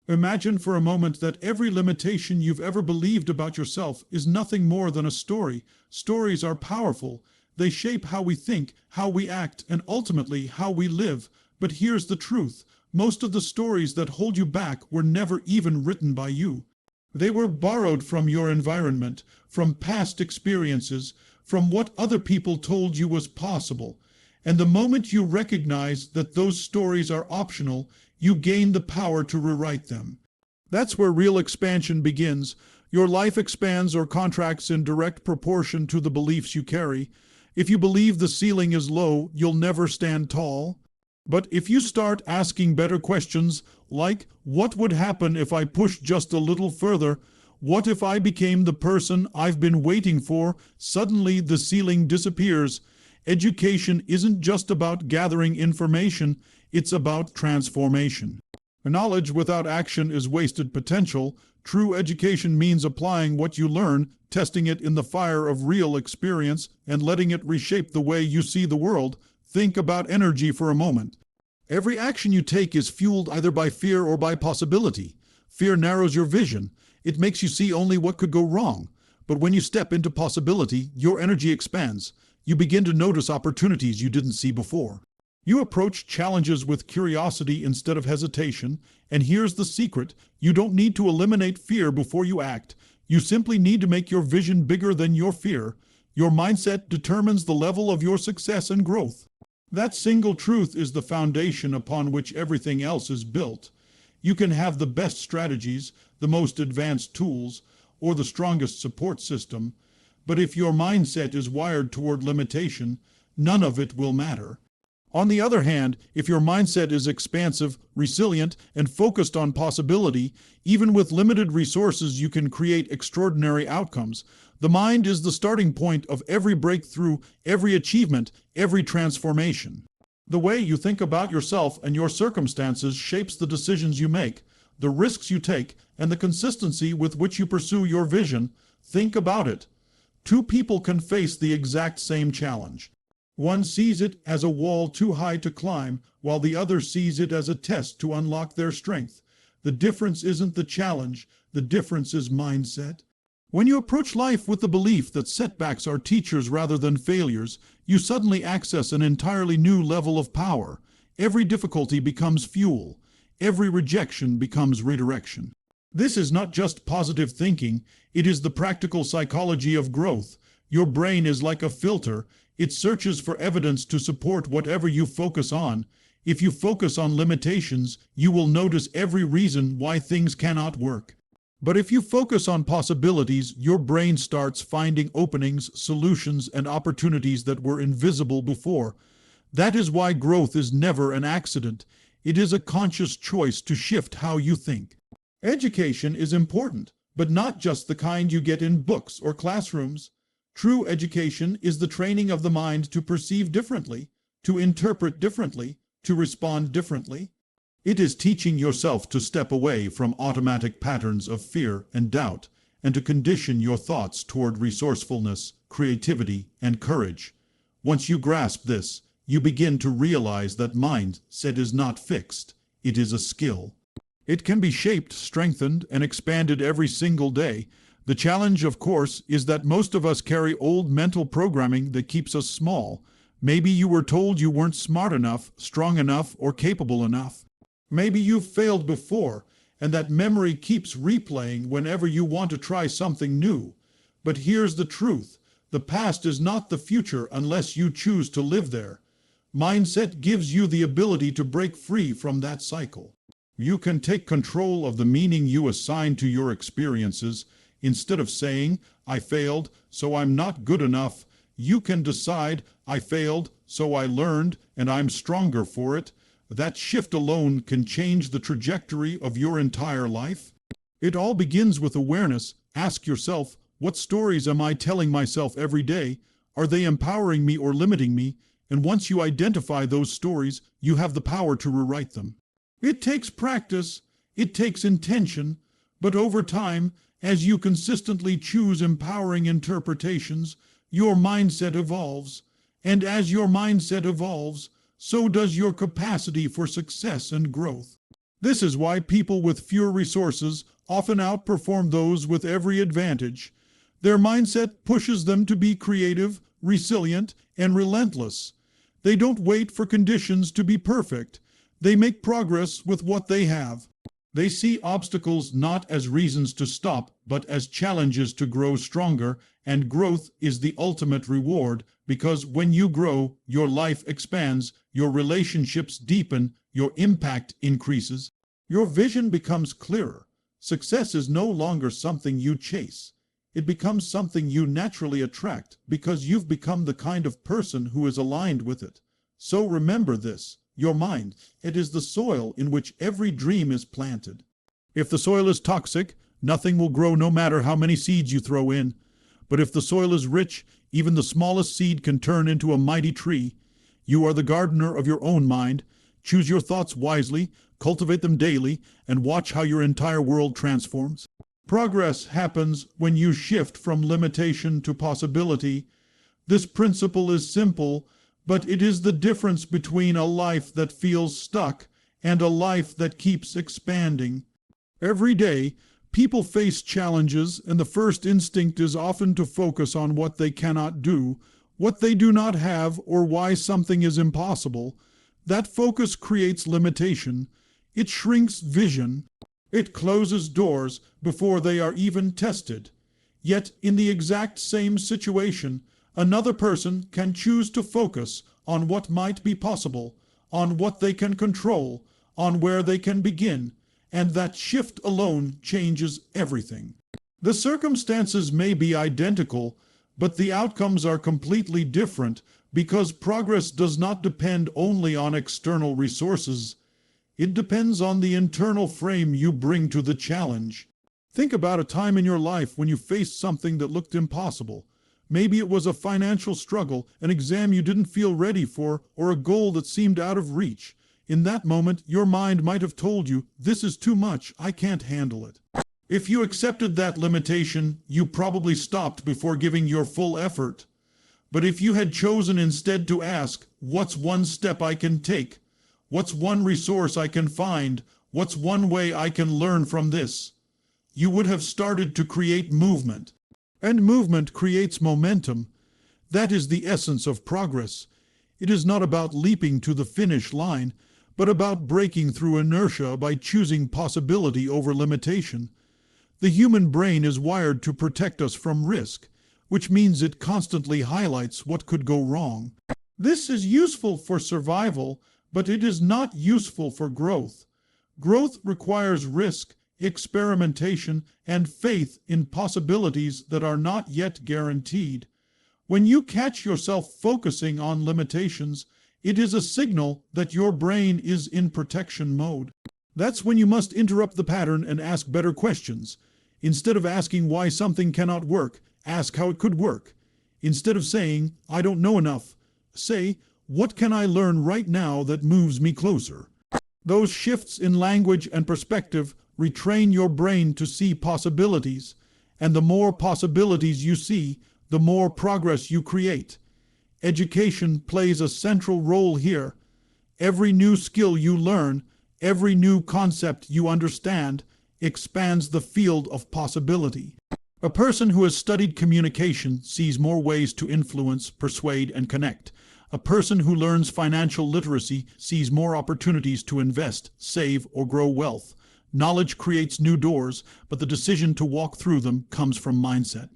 Imagine for a moment that every limitation you've ever believed about yourself is nothing more than a story. Stories are powerful. They shape how we think, how we act, and ultimately how we live. But here's the truth. Most of the stories that hold you back were never even written by you. They were borrowed from your environment, from past experiences, from what other people told you was possible. And the moment you recognize that those stories are optional, you gain the power to rewrite them. That's where real expansion begins. Your life expands or contracts in direct proportion to the beliefs you carry. If you believe the ceiling is low, you'll never stand tall. But if you start asking better questions, like, what would happen if I pushed just a little further? What if I became the person I've been waiting for? Suddenly the ceiling disappears. Education isn't just about gathering information, it's about transformation. Knowledge without action is wasted potential. True education means applying what you learn, testing it in the fire of real experience, and letting it reshape the way you see the world. Think about energy for a moment. Every action you take is fueled either by fear or by possibility. Fear narrows your vision. It makes you see only what could go wrong. But when you step into possibility, your energy expands. You begin to notice opportunities you didn't see before. You approach challenges with curiosity instead of hesitation, and here's the secret. You don't need to eliminate fear before you act. You simply need to make your vision bigger than your fear. Your mindset determines the level of your success and growth. That single truth is the foundation upon which everything else is built. You can have the best strategies, the most advanced tools, or the strongest support system, but if your mindset is wired toward limitation, none of it will matter. On the other hand, if your mindset is expansive, resilient, and focused on possibility, even with limited resources, you can create extraordinary outcomes. The mind is the starting point of every breakthrough, every achievement, every transformation. The way you think about yourself and your circumstances shapes the decisions you make, the risks you take, and the consistency with which you pursue your vision. Think about it. Two people can face the exact same challenge. One sees it as a wall too high to climb, while the other sees it as a test to unlock their strength. The difference isn't the challenge, the difference is mindset. When you approach life with the belief that setbacks are teachers rather than failures, you suddenly access an entirely new level of power. Every difficulty becomes fuel. Every rejection becomes redirection. This is not just positive thinking, it is the practical psychology of growth. Your brain is like a filter. It searches for evidence to support whatever you focus on. If you focus on limitations, you will notice every reason why things cannot work. But if you focus on possibilities, your brain starts finding openings, solutions, and opportunities that were invisible before. That is why growth is never an accident. It is a conscious choice to shift how you think. Education is important, but not just the kind you get in books or classrooms. True education is the training of the mind to perceive differently, to interpret differently, to respond differently. It is teaching yourself to step away from automatic patterns of fear and doubt, and to condition your thoughts toward resourcefulness, creativity, and courage. Once you grasp this, you begin to realize that mindset is not fixed, it is a skill. It can be shaped, strengthened, and expanded every single day. The challenge, of course, is that most of us carry old mental programming that keeps us small. Maybe you were told you weren't smart enough, strong enough, or capable enough. Maybe you've failed before, and that memory keeps replaying whenever you want to try something new. But here's the truth. The past is not the future unless you choose to live there. Mindset gives you the ability to break free from that cycle. You can take control of the meaning you assign to your experiences. Instead of saying, I failed, so I'm not good enough, you can decide, I failed, so I learned, and I'm stronger for it. That shift alone can change the trajectory of your entire life. It all begins with awareness. Ask yourself, what stories am I telling myself every day? Are they empowering me or limiting me? And once you identify those stories, you have the power to rewrite them. It takes practice, it takes intention, but over time, as you consistently choose empowering interpretations, your mindset evolves. And as your mindset evolves, so does your capacity for success and growth. This is why people with fewer resources often outperform those with every advantage. Their mindset pushes them to be creative, resilient, and relentless. They don't wait for conditions to be perfect. They make progress with what they have. They see obstacles not as reasons to stop, but as challenges to grow stronger, and growth is the ultimate reward, because when you grow, your life expands, your relationships deepen, your impact increases, your vision becomes clearer. Success is no longer something you chase. It becomes something you naturally attract because you've become the kind of person who is aligned with it. So remember this. Your mind, it is the soil in which every dream is planted. If the soil is toxic, nothing will grow no matter how many seeds you throw in. But if the soil is rich, even the smallest seed can turn into a mighty tree. You are the gardener of your own mind. Choose your thoughts wisely, cultivate them daily, and watch how your entire world transforms. Progress happens when you shift from limitation to possibility. This principle is simple, but it is the difference between a life that feels stuck and a life that keeps expanding. Every day, people face challenges, and the first instinct is often to focus on what they cannot do, what they do not have, or why something is impossible. That focus creates limitation. It shrinks vision. It closes doors before they are even tested. Yet, in the exact same situation, another person can choose to focus on what might be possible, on what they can control, on where they can begin, and that shift alone changes everything. The circumstances may be identical, but the outcomes are completely different because progress does not depend only on external resources. It depends on the internal frame you bring to the challenge. Think about a time in your life when you faced something that looked impossible. Maybe it was a financial struggle, an exam you didn't feel ready for, or a goal that seemed out of reach. In that moment, your mind might have told you, "This is too much, I can't handle it." If you accepted that limitation, you probably stopped before giving your full effort. But if you had chosen instead to ask, "What's one step I can take? What's one resource I can find? What's one way I can learn from this?" you would have started to create movement. And movement creates momentum. That is the essence of progress. It is not about leaping to the finish line, but about breaking through inertia by choosing possibility over limitation. The human brain is wired to protect us from risk, which means it constantly highlights what could go wrong. This is useful for survival, but it is not useful for growth. Growth requires risk, experimentation, and faith in possibilities that are not yet guaranteed. When you catch yourself focusing on limitations, it is a signal that your brain is in protection mode. That's when you must interrupt the pattern and ask better questions. Instead of asking why something cannot work, ask how it could work. Instead of saying, "I don't know enough," say, "What can I learn right now that moves me closer?" Those shifts in language and perspective retrain your brain to see possibilities, and the more possibilities you see, the more progress you create. Education plays a central role here. Every new skill you learn, every new concept you understand, expands the field of possibility. A person who has studied communication sees more ways to influence, persuade, and connect. A person who learns financial literacy sees more opportunities to invest, save, or grow wealth. Knowledge creates new doors, but the decision to walk through them comes from mindset.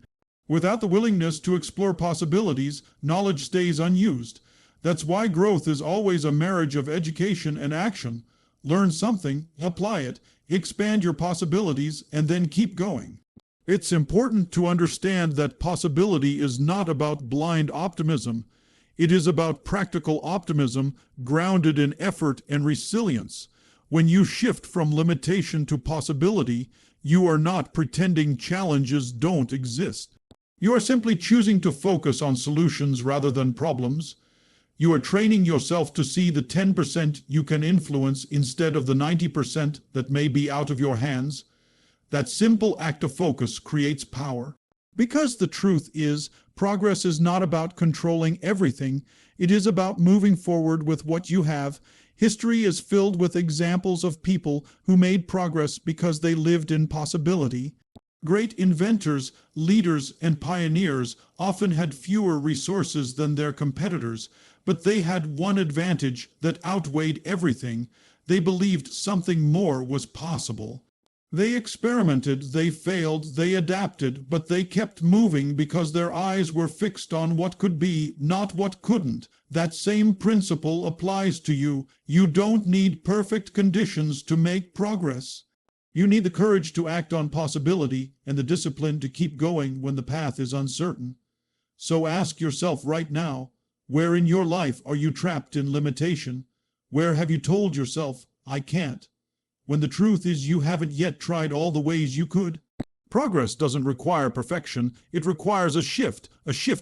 Without the willingness to explore possibilities, knowledge stays unused. That's why growth is always a marriage of education and action. Learn something, apply it, expand your possibilities, and then keep going. It's important to understand that possibility is not about blind optimism. It is about practical optimism grounded in effort and resilience. When you shift from limitation to possibility, you are not pretending challenges don't exist. You are simply choosing to focus on solutions rather than problems. You are training yourself to see the 10% you can influence instead of the 90% that may be out of your hands. That simple act of focus creates power. Because the truth is, progress is not about controlling everything. It is about moving forward with what you have. History is filled with examples of people who made progress because they lived in possibility. Great inventors, leaders, and pioneers often had fewer resources than their competitors, but they had one advantage that outweighed everything. They believed something more was possible. They experimented, they failed, they adapted, but they kept moving because their eyes were fixed on what could be, not what couldn't. That same principle applies to you. You don't need perfect conditions to make progress. You need the courage to act on possibility and the discipline to keep going when the path is uncertain. So ask yourself right now, where in your life are you trapped in limitation? Where have you told yourself, I can't, when the truth is you haven't yet tried all the ways you could? Progress doesn't require perfection. It requires a shift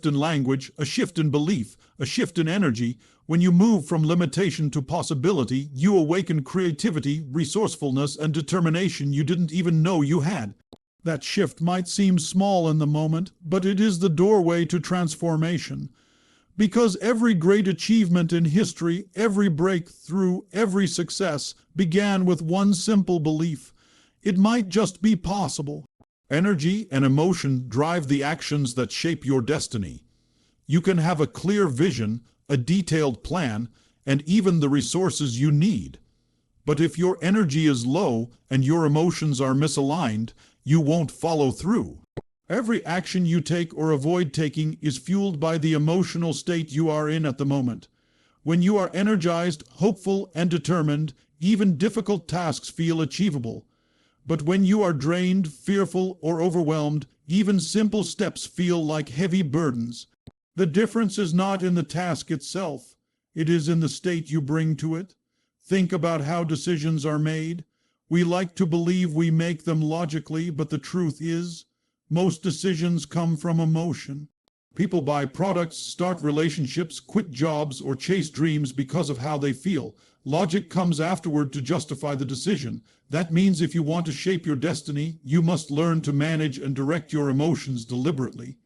in language, a shift in belief, a shift in energy. When you move from limitation to possibility, you awaken creativity, resourcefulness, and determination you didn't even know you had. That shift might seem small in the moment, but it is the doorway to transformation. Because every great achievement in history, every breakthrough, every success began with one simple belief. It might just be possible. Energy and emotion drive the actions that shape your destiny. You can have a clear vision, a detailed plan, and even the resources you need. But if your energy is low and your emotions are misaligned, you won't follow through. Every action you take or avoid taking is fueled by the emotional state you are in at the moment. When you are energized, hopeful, and determined, even difficult tasks feel achievable. But when you are drained, fearful, or overwhelmed, even simple steps feel like heavy burdens. The difference is not in the task itself. It is in the state you bring to it. Think about how decisions are made. We like to believe we make them logically, but the truth is, most decisions come from emotion. People buy products, start relationships, quit jobs, or chase dreams because of how they feel. Logic comes afterward to justify the decision. That means if you want to shape your destiny, you must learn to manage and direct your emotions deliberately.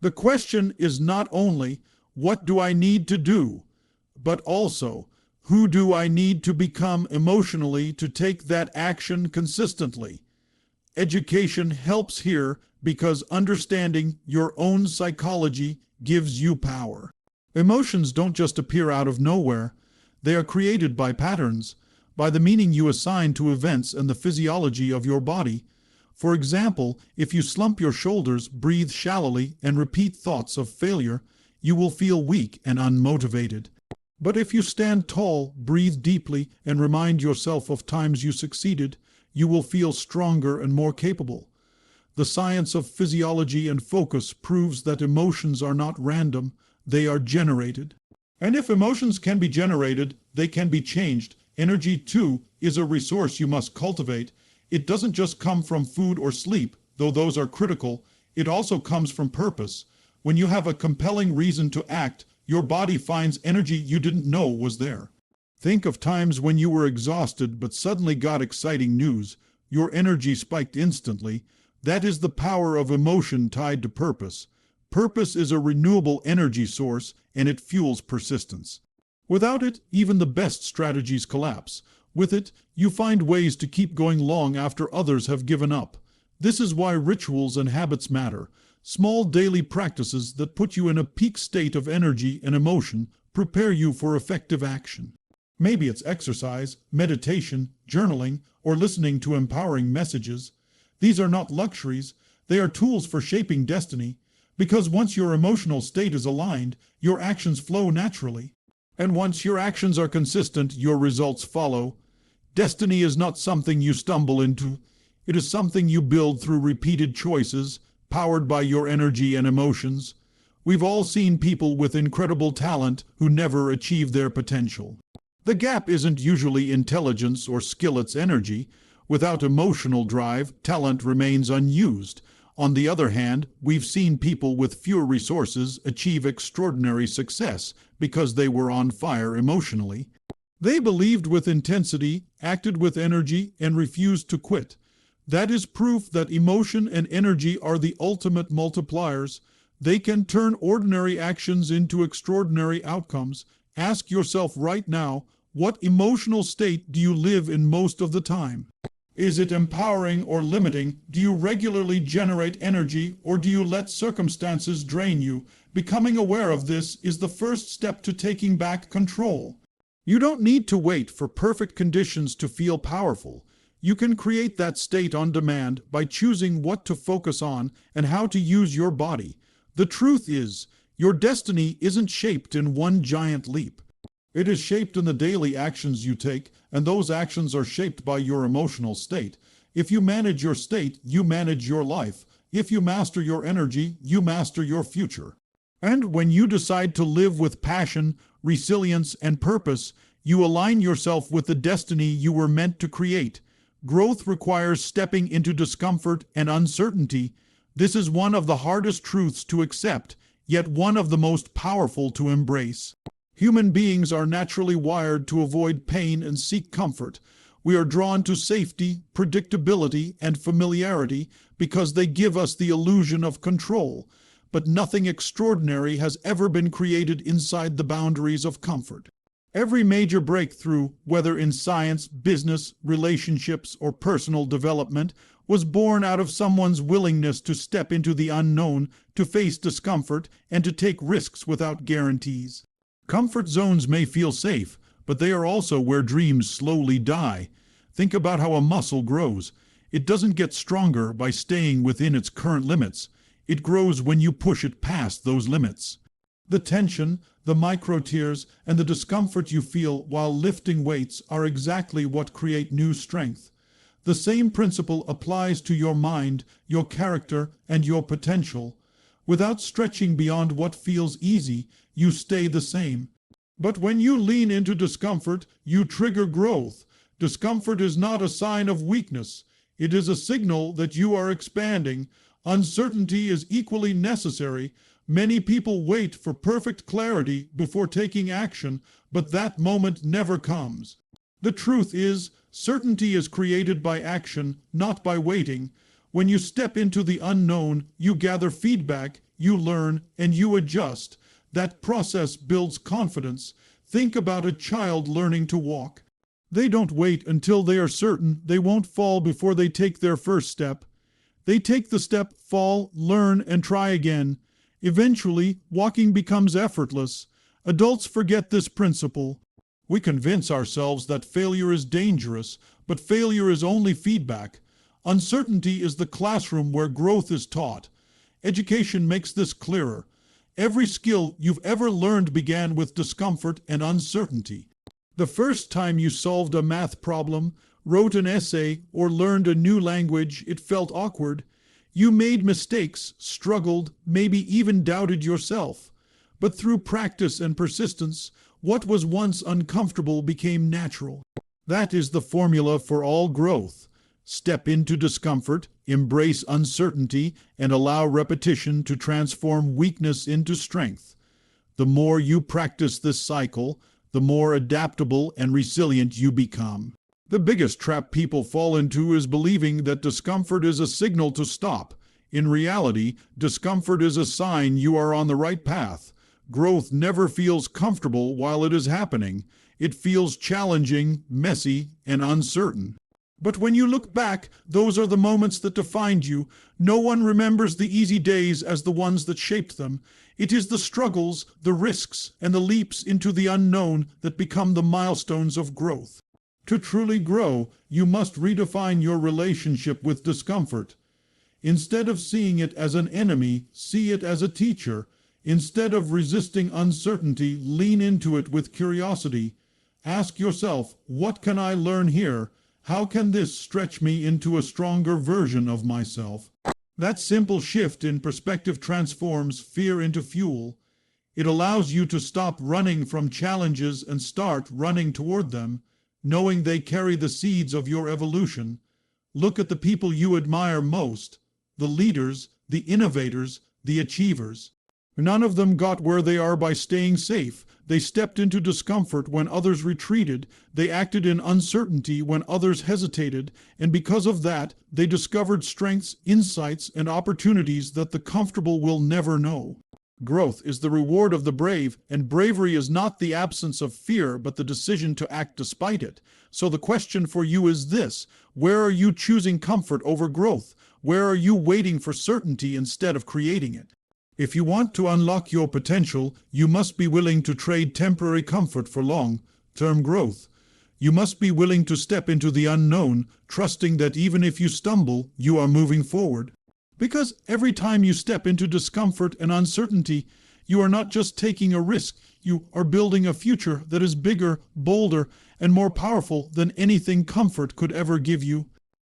The question is not only, what do I need to do, but also, who do I need to become emotionally to take that action consistently? Education helps here because understanding your own psychology gives you power. Emotions don't just appear out of nowhere. They are created by patterns, by the meaning you assign to events and the physiology of your body. For example, if you slump your shoulders, breathe shallowly, and repeat thoughts of failure, you will feel weak and unmotivated. But if you stand tall, breathe deeply, and remind yourself of times you succeeded, you will feel stronger and more capable. The science of physiology and focus proves that emotions are not random, they are generated. And if emotions can be generated, they can be changed. Energy, too, is a resource you must cultivate. It doesn't just come from food or sleep, though those are critical. It also comes from purpose. When you have a compelling reason to act, your body finds energy you didn't know was there. Think of times when you were exhausted but suddenly got exciting news. Your energy spiked instantly. That is the power of emotion tied to purpose. Purpose is a renewable energy source, and it fuels persistence. Without it, even the best strategies collapse. With it, you find ways to keep going long after others have given up. This is why rituals and habits matter. Small daily practices that put you in a peak state of energy and emotion prepare you for effective action. Maybe it's exercise, meditation, journaling, or listening to empowering messages. These are not luxuries, they are tools for shaping destiny, because once your emotional state is aligned, your actions flow naturally. And once your actions are consistent, your results follow. Destiny is not something you stumble into. It is something you build through repeated choices, powered by your energy and emotions. We've all seen people with incredible talent who never achieve their potential. The gap isn't usually intelligence or skill, it's energy. Without emotional drive, talent remains unused. On the other hand, we've seen people with fewer resources achieve extraordinary success because they were on fire emotionally. They believed with intensity, acted with energy, and refused to quit. That is proof that emotion and energy are the ultimate multipliers. They can turn ordinary actions into extraordinary outcomes. Ask yourself right now, What emotional state do you live in most of the time? Is it empowering or limiting? Do you regularly generate energy, or do you let circumstances drain you? Becoming aware of this is the first step to taking back control. You don't need to wait for perfect conditions to feel powerful. You can create that state on demand by choosing what to focus on and how to use your body. The truth is, your destiny isn't shaped in one giant leap. It is shaped in the daily actions you take, and those actions are shaped by your emotional state. If you manage your state, you manage your life. If you master your energy, you master your future. And when you decide to live with passion, resilience, and purpose, you align yourself with the destiny you were meant to create. Growth requires stepping into discomfort and uncertainty. This is one of the hardest truths to accept, yet one of the most powerful to embrace. Human beings are naturally wired to avoid pain and seek comfort. We are drawn to safety, predictability, and familiarity because they give us the illusion of control. But nothing extraordinary has ever been created inside the boundaries of comfort. Every major breakthrough, whether in science, business, relationships, or personal development, was born out of someone's willingness to step into the unknown, to face discomfort, and to take risks without guarantees. Comfort zones may feel safe, but they are also where dreams slowly die. Think about how a muscle grows. It doesn't get stronger by staying within its current limits. It grows when you push it past those limits. The tension, the micro-tears, and the discomfort you feel while lifting weights are exactly what create new strength. The same principle applies to your mind, your character, and your potential. Without stretching beyond what feels easy, you stay the same. But when you lean into discomfort, you trigger growth. Discomfort is not a sign of weakness. It is a signal that you are expanding. Uncertainty is equally necessary. Many people wait for perfect clarity before taking action, but that moment never comes. The truth is, certainty is created by action, not by waiting. When you step into the unknown, you gather feedback, you learn, and you adjust. That process builds confidence. Think about a child learning to walk. They don't wait until they are certain they won't fall before they take their first step. They take the step, fall, learn, and try again. Eventually, walking becomes effortless. Adults forget this principle. We convince ourselves that failure is dangerous, but failure is only feedback. Uncertainty is the classroom where growth is taught. Education makes this clearer. Every skill you've ever learned began with discomfort and uncertainty. The first time you solved a math problem, wrote an essay, or learned a new language, it felt awkward. You made mistakes, struggled, maybe even doubted yourself. But through practice and persistence, what was once uncomfortable became natural. That is the formula for all growth. Step into discomfort, embrace uncertainty, and allow repetition to transform weakness into strength. The more you practice this cycle, the more adaptable and resilient you become. The biggest trap people fall into is believing that discomfort is a signal to stop. In reality, discomfort is a sign you are on the right path. Growth never feels comfortable while it is happening. It feels challenging, messy, and uncertain. But when you look back, those are the moments that defined you. No one remembers the easy days as the ones that shaped them. It is the struggles, the risks, and the leaps into the unknown that become the milestones of growth. To truly grow, you must redefine your relationship with discomfort. Instead of seeing it as an enemy, see it as a teacher. Instead of resisting uncertainty, lean into it with curiosity. Ask yourself, what can I learn here? How can this stretch me into a stronger version of myself? That simple shift in perspective transforms fear into fuel. It allows you to stop running from challenges and start running toward them, knowing they carry the seeds of your evolution. Look at the people you admire most, the leaders, the innovators, the achievers. None of them got where they are by staying safe. They stepped into discomfort when others retreated. They acted in uncertainty when others hesitated. And because of that, they discovered strengths, insights, and opportunities that the comfortable will never know. Growth is the reward of the brave, and bravery is not the absence of fear, but the decision to act despite it. So the question for you is this: where are you choosing comfort over growth? Where are you waiting for certainty instead of creating it? If you want to unlock your potential, you must be willing to trade temporary comfort for long-term growth. You must be willing to step into the unknown, trusting that even if you stumble, you are moving forward. Because every time you step into discomfort and uncertainty, you are not just taking a risk, you are building a future that is bigger, bolder, and more powerful than anything comfort could ever give you.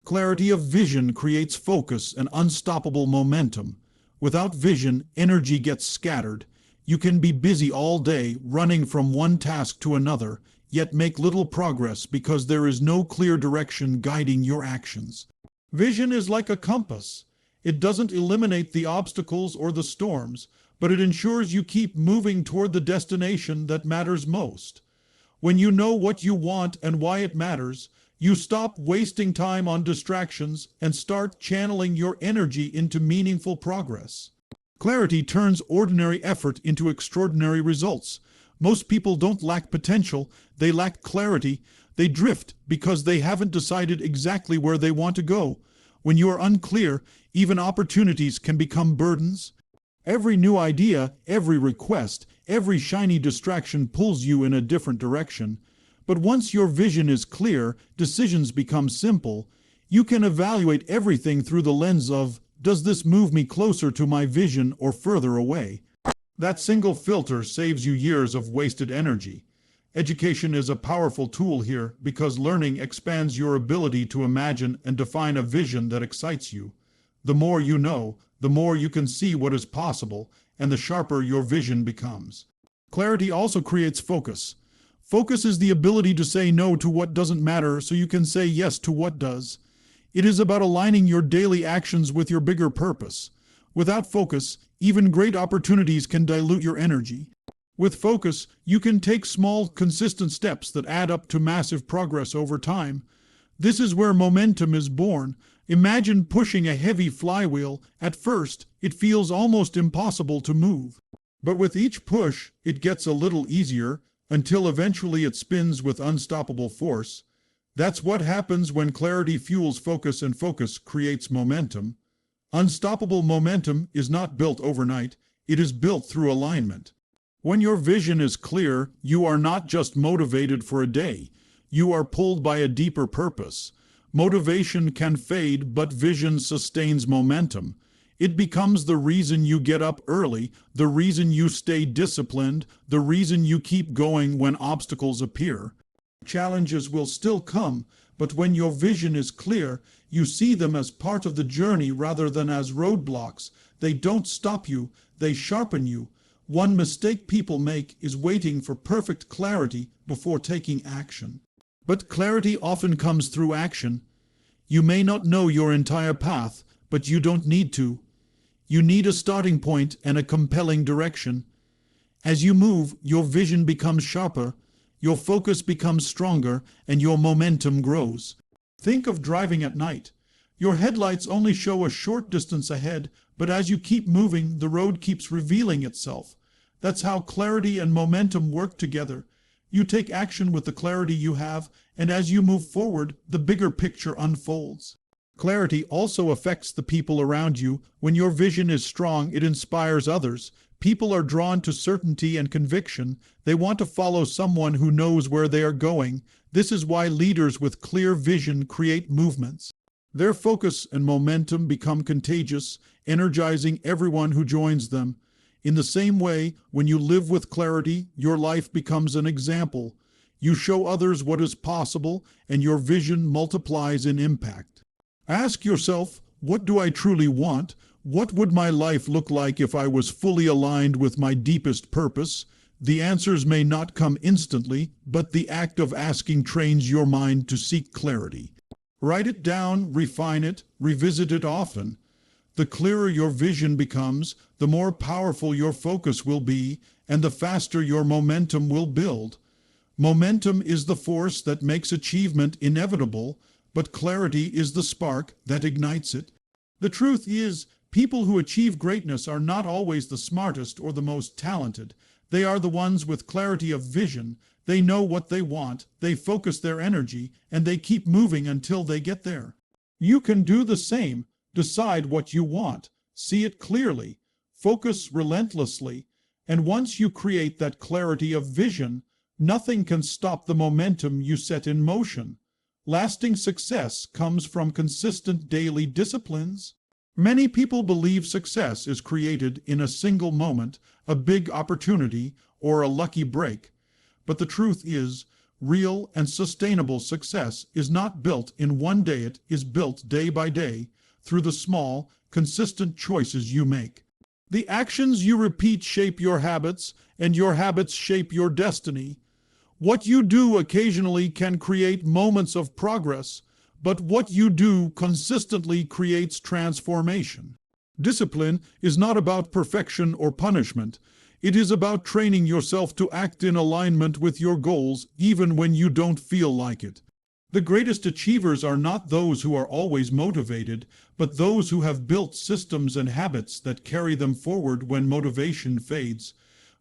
Clarity of vision creates focus and unstoppable momentum. Without vision, energy gets scattered. You can be busy all day, running from one task to another, yet make little progress because there is no clear direction guiding your actions. Vision is like a compass. It doesn't eliminate the obstacles or the storms, but it ensures you keep moving toward the destination that matters most. When you know what you want and why it matters, you stop wasting time on distractions and start channeling your energy into meaningful progress. Clarity turns ordinary effort into extraordinary results. Most people don't lack potential, they lack clarity. They drift because they haven't decided exactly where they want to go. When you are unclear, even opportunities can become burdens. Every new idea, every request, every shiny distraction pulls you in a different direction. But once your vision is clear, decisions become simple. You can evaluate everything through the lens of, does this move me closer to my vision or further away? That single filter saves you years of wasted energy. Education is a powerful tool here because learning expands your ability to imagine and define a vision that excites you. The more you know, the more you can see what is possible, and the sharper your vision becomes. Clarity also creates focus. Focus is the ability to say no to what doesn't matter so you can say yes to what does. It is about aligning your daily actions with your bigger purpose. Without focus, even great opportunities can dilute your energy. With focus, you can take small, consistent steps that add up to massive progress over time. This is where momentum is born. Imagine pushing a heavy flywheel. At first, it feels almost impossible to move. But with each push, it gets a little easier, until eventually it spins with unstoppable force. That's what happens when clarity fuels focus and focus creates momentum. Unstoppable momentum is not built overnight, it is built through alignment. When your vision is clear, you are not just motivated for a day, you are pulled by a deeper purpose. Motivation can fade, but vision sustains momentum. It becomes the reason you get up early, the reason you stay disciplined, the reason you keep going when obstacles appear. Challenges will still come, but when your vision is clear, you see them as part of the journey rather than as roadblocks. They don't stop you, they sharpen you. One mistake people make is waiting for perfect clarity before taking action. But clarity often comes through action. You may not know your entire path, but you don't need to. You need a starting point and a compelling direction. As you move, your vision becomes sharper, your focus becomes stronger, and your momentum grows. Think of driving at night. Your headlights only show a short distance ahead, but as you keep moving, the road keeps revealing itself. That's how clarity and momentum work together. You take action with the clarity you have, and as you move forward, the bigger picture unfolds. Clarity also affects the people around you. When your vision is strong, it inspires others. People are drawn to certainty and conviction. They want to follow someone who knows where they are going. This is why leaders with clear vision create movements. Their focus and momentum become contagious, energizing everyone who joins them. In the same way, when you live with clarity, your life becomes an example. You show others what is possible, and your vision multiplies in impact. Ask yourself, what do I truly want? What would my life look like if I was fully aligned with my deepest purpose? The answers may not come instantly, but the act of asking trains your mind to seek clarity. Write it down, refine it, revisit it often. The clearer your vision becomes, the more powerful your focus will be, and the faster your momentum will build. Momentum is the force that makes achievement inevitable, but clarity is the spark that ignites it. The truth is, People who achieve greatness are not always the smartest or the most talented. They are the ones with clarity of vision. They know what they want, they focus their energy, and they keep moving until they get there. You can do the same. Decide what you want. See it clearly. Focus relentlessly. And once you create that clarity of vision, nothing can stop the momentum you set in motion. Lasting success comes from consistent daily disciplines. Many people believe success is created in a single moment, a big opportunity, or a lucky break. But the truth is, real and sustainable success is not built in one day. It is built day by day through the small, consistent choices you make. The actions you repeat shape your habits, and your habits shape your destiny. What you do occasionally can create moments of progress, but what you do consistently creates transformation. Discipline is not about perfection or punishment. It is about training yourself to act in alignment with your goals, even when you don't feel like it. The greatest achievers are not those who are always motivated, but those who have built systems and habits that carry them forward when motivation fades.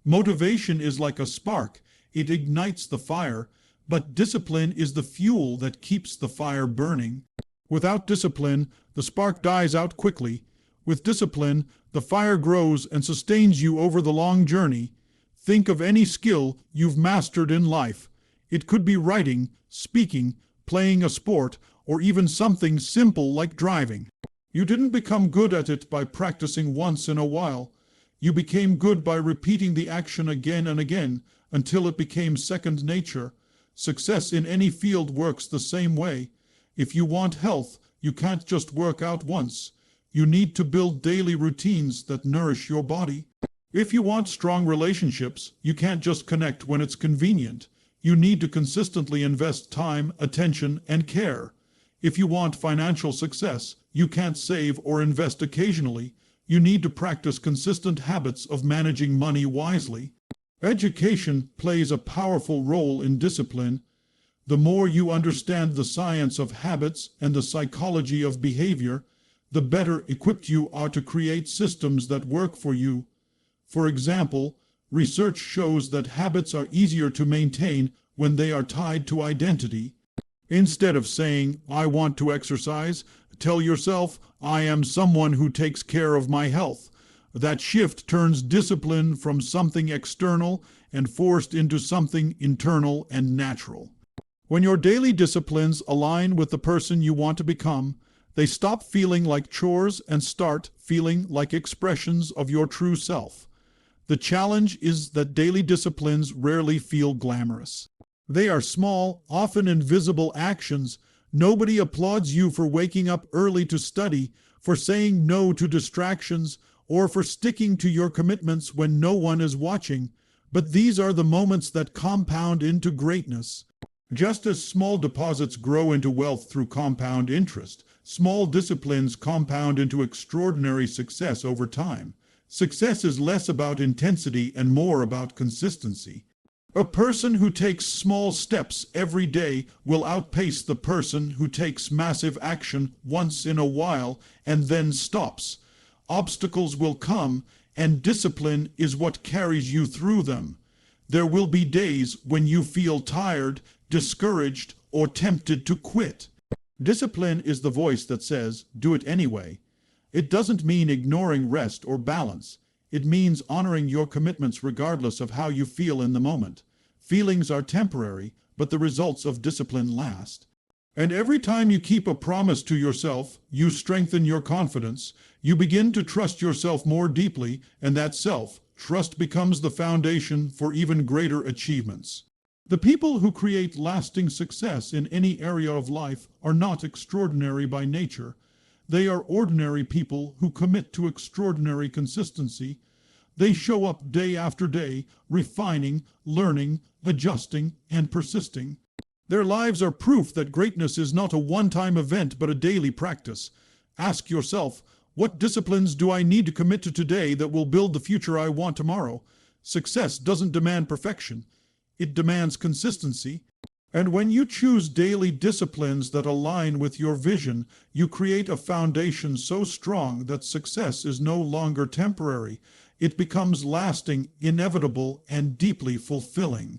Motivation is like a spark. It ignites the fire, but discipline is the fuel that keeps the fire burning. Without discipline, the spark dies out quickly. With discipline, the fire grows and sustains you over the long journey. Think of any skill you've mastered in life. It could be writing, speaking, playing a sport, or even something simple like driving. You didn't become good at it by practicing once in a while. You became good by repeating the action again and again until it became second nature. Success in any field works the same way. If you want health, you can't just work out once. You need to build daily routines that nourish your body. If you want strong relationships, you can't just connect when it's convenient. You need to consistently invest time, attention, and care. If you want financial success, you can't save or invest occasionally. You need to practice consistent habits of managing money wisely. Education plays a powerful role in discipline. The more you understand the science of habits and the psychology of behavior, the better equipped you are to create systems that work for you. For example, research shows that habits are easier to maintain when they are tied to identity. Instead of saying, "I want to exercise," tell yourself, "I am someone who takes care of my health." That shift turns discipline from something external and forced into something internal and natural. When your daily disciplines align with the person you want to become, they stop feeling like chores and start feeling like expressions of your true self. The challenge is that daily disciplines rarely feel glamorous. They are small, often invisible actions. Nobody applauds you for waking up early to study, for saying no to distractions, or for sticking to your commitments when no one is watching. But these are the moments that compound into greatness. Just as small deposits grow into wealth through compound interest, small disciplines compound into extraordinary success over time. Success is less about intensity and more about consistency. A person who takes small steps every day will outpace the person who takes massive action once in a while and then stops. Obstacles will come, and discipline is what carries you through them. There will be days when you feel tired, discouraged, or tempted to quit. Discipline is the voice that says, "Do it anyway." It doesn't mean ignoring rest or balance. It means honoring your commitments regardless of how you feel in the moment. Feelings are temporary, but the results of discipline last. And every time you keep a promise to yourself, you strengthen your confidence. You begin to trust yourself more deeply, and that self-trust becomes the foundation for even greater achievements. The people who create lasting success in any area of life are not extraordinary by nature. They are ordinary people who commit to extraordinary consistency. They show up day after day, refining, learning, adjusting, and persisting. Their lives are proof that greatness is not a one-time event but a daily practice. Ask yourself, what disciplines do I need to commit to today that will build the future I want tomorrow? Success doesn't demand perfection. It demands consistency. And when you choose daily disciplines that align with your vision, you create a foundation so strong that success is no longer temporary. It becomes lasting, inevitable, and deeply fulfilling.